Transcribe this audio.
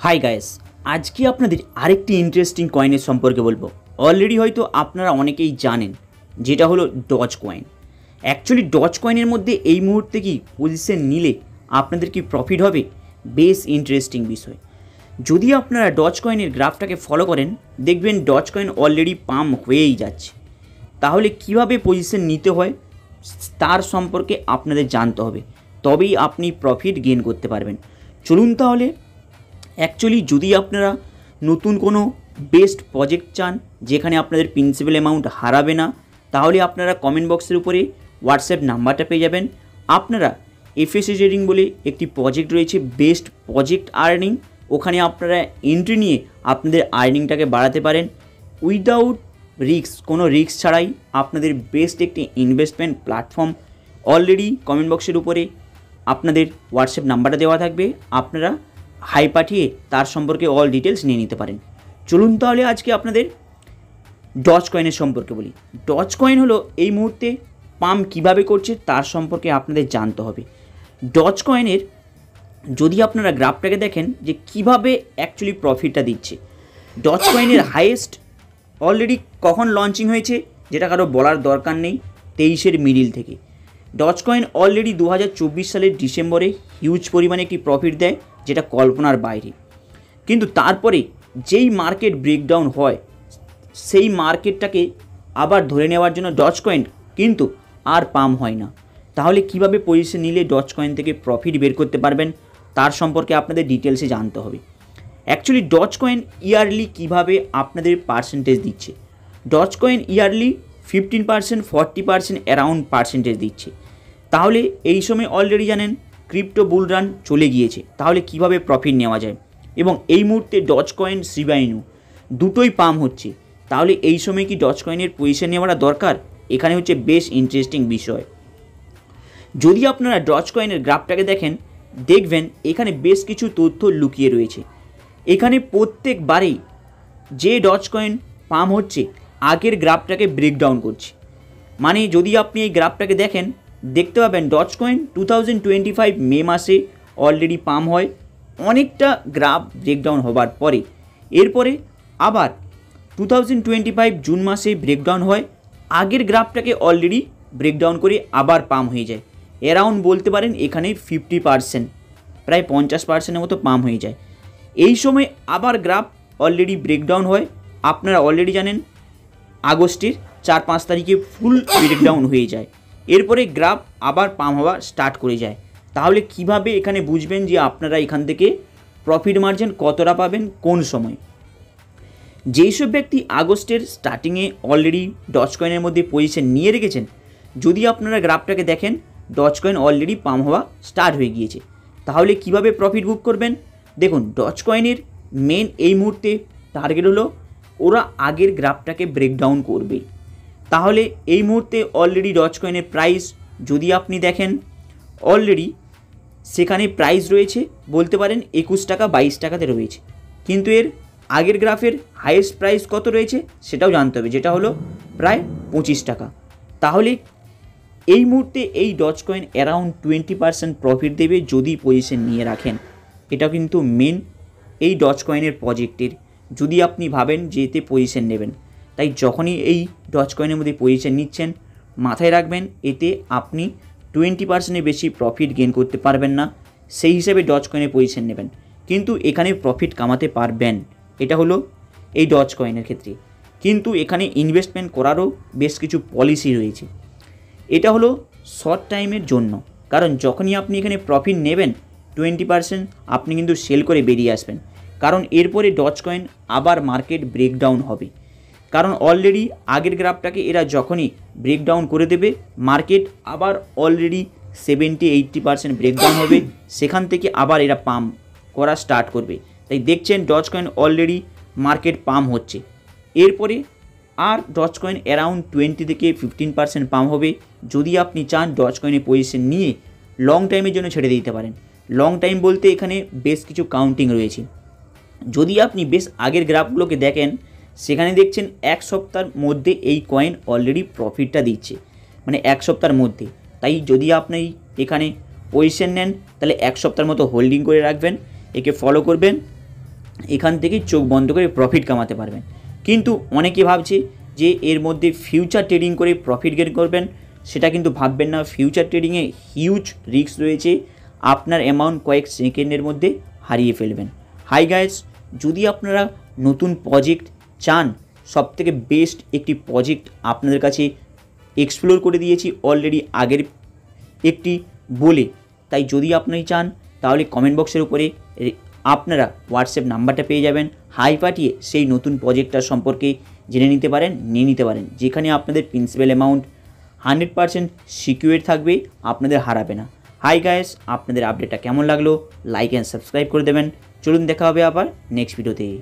Hi guys, আজকে আপনাদের আরেকটি ইন্টারেস্টিং কয়েনের সম্পর্কে বলবো। অলরেডি হয়তো আপনারা অনেকেই জানেন, যেটা হলো ডজ কয়েন। অ্যাকচুয়ালি ডজ কয়েনের মধ্যে এই মুহূর্তে কি পজিশন নিলে আপনাদের কি প্রফিট হবে, বেশ ইন্টারেস্টিং বিষয়। যদি আপনারা ডজ কয়েনের গ্রাফটাকে ফলো করেন, দেখবেন ডজ কয়েন অলরেডি পাম্প হয়েই যাচ্ছে। তাহলে কিভাবে পজিশন নিতে হয় তার সম্পর্কে আপনাদের জানতে হবে, তবেই আপনি প্রফিট গেইন করতে পারবেন। চলুন তাহলে। অ্যাকচুয়ালি যদি আপনারা নতুন কোনো বেস্ট প্রজেক্ট চান যেখানে আপনাদের প্রিন্সিপাল অ্যামাউন্ট হারাবে না, তাহলে আপনারা কমেন্ট বক্সের উপরে হোয়াটসঅ্যাপ নাম্বারটা পেয়ে যাবেন। আপনারা এফএসএ ট্রেডিং বলে একটি প্রজেক্ট রয়েছে, বেস্ট প্রজেক্ট আর্নিং। ওখানে আপনারা এন্ট্রি নিয়ে আপনাদের আর্নিংটাকে বাড়াতে পারেন উইদাউট রিস্ক, কোনো রিস্ক ছাড়াই। আপনাদের বেস্ট একটি ইনভেস্টমেন্ট প্ল্যাটফর্ম। অলরেডি কমেন্ট বক্সের উপরে আপনাদের হোয়াটসঅ্যাপ নাম্বারটা দেওয়া থাকবে, আপনারা হাই পাঠিয়ে তার সম্পর্কে অল ডিটেলস নিয়ে নিতে পারেন। চলুন তাহলে আজকে আপনাদের ডজ কয়েনের সম্পর্কে বলি। ডজ কয়েন হলো এই মুহূর্তে পাম্প কিভাবে করছে তার সম্পর্কে আপনাদের জানতে হবে। ডজ কয়েনের যদি আপনারা গ্রাফটাকে দেখেন যে কিভাবে অ্যাকচুয়ালি প্রফিটটা দিচ্ছে। ডজ কয়েনের হাইয়েস্ট অলরেডি কখন লঞ্চিং হয়েছে যেটা কারো বলার দরকার নেই, 23-এর মিডিল থেকে। ডজ কয়েন অলরেডি 2024 সালের ডিসেম্বরে হিউজ পরিমাণে একটি প্রফিট দেয়, যেটা কল্পনার বাইরে। কিন্তু তারপরে যেই মার্কেট ব্রেকডাউন হয়, সেই মার্কেটটাকে আবার ধরে নেওয়ার জন্য ডজ কয়েন কিন্তু আর পাম্প হয় না। তাহলে কিভাবে পজিশন নিলে ডজ কয়েন থেকে প্রফিট বের করতে পারবেন তার সম্পর্কে আপনাদের ডিটেলসে জানতে হবে। অ্যাকচুয়ালি ডজ কয়েন ইয়ারলি কীভাবে আপনাদের পার্সেন্টেজ দিচ্ছে। Doge coin yearly 15%, 40% around percentage দিচ্ছে। তাহলে এই সময় অলরেডি জানেন ক্রিপ্টো বুল রান চলে গিয়েছে, তাহলে কিভাবে প্রফিট নেওয়া যায়। এবং এই মুহূর্তে ডজ কয়েন, শিবা ইনু দুটোই পাম্প হচ্ছে, তাহলে এই সময় কি ডজ কয়েনের পজিশন নেওয়াটা দরকার? এখানে হচ্ছে বেশ ইন্টারেস্টিং বিষয়। যদি আপনারা ডজ কয়েনের গ্রাফটাকে দেখেন, দেখবেন এখানে বেশ কিছু তথ্য লুকিয়ে রয়েছে। এখানে প্রত্যেকবারেই যে ডজ কয়েন পাম্প হচ্ছে আগের গ্রাফটাকে ব্রেকডাউন করছে। মানে যদি আপনি এই গ্রাফটাকে দেখেন, দেখতে পাবেন ডজ কয়েন 2025 মে মাসে অলরেডি পাম্প হয়, অনেকটা গ্রাফ ব্রেকডাউন হবার পরে। এরপরে আবার 2025 জুন মাসে ব্রেকডাউন হয়, আগের গ্রাফটাকে অলরেডি ব্রেকডাউন করে আবার পাম্প হয়ে যায়। অ্যারাউন্ড বলতে পারেন এখানে 50%, প্রায় 50%-এর মতো পাম্প হয়ে যায়। এই সময় আবার গ্রাফ অলরেডি ব্রেকডাউন হয়। আপনারা অলরেডি জানেন আগস্টের 4-5 তারিখে ফুল ব্রেকডাউন হয়ে যায়। এরপরে গ্রাফ আবার পাম্প হওয়া স্টার্ট করে যায়। তাহলে কিভাবে এখানে বুঝবেন যে আপনারা এখান থেকে প্রফিট মার্জিন কতটা পাবেন কোন সময়? যেই সব ব্যক্তি আগস্টের স্টার্টিংয়ে অলরেডি ডজ কয়েনের মধ্যে পজিশন নিয়ে রেখেছেন, যদি আপনারা গ্রাফটাকে দেখেন ডজ কয়েন অলরেডি পাম্প হওয়া স্টার্ট হয়ে গিয়েছে। তাহলে কিভাবে প্রফিট বুক করবেন? দেখুন, ডজ কয়েনের মেন এই মুহূর্তে টার্গেট হলো ওরা আগের গ্রাফটাকে ব্রেকডাউন করবে। তাহলে এই মুহূর্তে অলরেডি ডজ কয়েনের প্রাইস যদি আপনি দেখেন, অলরেডি সেখানে প্রাইস রয়েছে বলতে পারেন 21 টাকা 22 টাকাতে রয়েছে। কিন্তু এর আগের গ্রাফের হাইয়েস্ট প্রাইস কত রয়েছে সেটাও জানতে হবে, যেটা হলো প্রায় 25 টাকা। তাহলে এই মুহূর্তে এই ডজ কয়েন অ্যারাউন্ড 20% প্রফিট দেবে যদি পজিশন নিয়ে রাখেন। এটা কিন্তু মেন এই ডজ কয়েনের প্রজেক্টের, যদি আপনি ভাবেন যে এতে পজিশন নেবেন। তাই যখনই এই ডজ কয়েনের মধ্যে পজিশন নিচ্ছেন, মাথায় রাখবেন এতে আপনি 20%-এর বেশি প্রফিট গেইন করতে পারবেন না। সেই হিসেবে ডজ কয়েনের পজিশন নেবেন, কিন্তু এখানে প্রফিট কামাতে পারবেন। এটা হলো এই ডজ কয়েনের ক্ষেত্রে। কিন্তু এখানে ইনভেস্টমেন্ট করারও বেশ কিছু পলিসি রয়েছে। এটা হলো শর্ট টাইমের জন্য, কারণ যখনই আপনি এখানে প্রফিট নেবেন 20% আপনি কিন্তু সেল করে বেরিয়ে আসবেন, কারণ এরপরে ডজ কয়েন আবার মার্কেট ব্রেকডাউন হবে। কারণ অলরেডি আগের গ্রাফটাকে এরা যখনই ব্রেকডাউন করে দেবে, মার্কেট আবার অলরেডি 70-80% ব্রেকডাউন হবে, সেখান থেকে আবার এরা পাম্প করা স্টার্ট করবে। তাই দেখছেন doge coin already market pump হচ্ছে। এরপরে আর ডজ কয়েন অ্যারাউন্ড 20-15% পাম্প হবে। যদি আপনি চান ডজ কয়েনের পজিশন নিয়ে লং টাইমের জন্য ছেড়ে দিতে পারেন। লং টাইম বলতে এখানে বেশ কিছু কাউন্টিং রয়েছে। যদি আপনি বেশ আগের গ্রাফগুলোকে দেখেন, সেখানে দেখছেন এক সপ্তাহের মধ্যে এই কয়েন অলরেডি প্রফিটটা দিচ্ছে, মানে এক সপ্তাহের মধ্যে। তাই যদি আপনি এখানে পজিশন নেন, তাহলে এক সপ্তাহের মতো হোল্ডিং করে রাখবেন, একে ফলো করবেন। এখান থেকেই চোখ বন্ধ করে প্রফিট কামাতে পারবেন। কিন্তু অনেকে ভাবছে যে এর মধ্যে ফিউচার ট্রেডিং করে প্রফিট গেন করবেন, সেটা কিন্তু ভাববেন না। ফিউচার ট্রেডিংয়ে হিউজ রিস্ক রয়েছে, আপনার অ্যামাউন্ট কয়েক সেকেন্ডের মধ্যে হারিয়ে ফেলবেন। হাই গাইস, যদি আপনারা নতুন প্রজেক্ট চান, সবথেকে বেস্ট একটি প্রজেক্ট আপনাদের কাছে এক্সপ্লোর করে দিয়েছি অলরেডি আগের একটি বলে। তাই যদি আপনি চান তাহলে কমেন্ট বক্সের উপরে আপনারা হোয়াটসঅ্যাপ নাম্বারটা পেয়ে যাবেন, হাই পাঠিয়ে সেই নতুন প্রজেক্টটার সম্পর্কে জেনে নিতে পারেন, নিয়ে নিতে পারেন, যেখানে আপনাদের প্রিন্সিপাল অ্যামাউন্ট 100% সিকিউর থাকবে, আপনাদের হারাবে না। হাই গাইস, আপনাদের আপডেটটা কেমন লাগলো লাইক অ্যান্ড সাবস্ক্রাইব করে দেবেন। চলুন দেখা হবে আবার নেক্সট ভিডিওতে।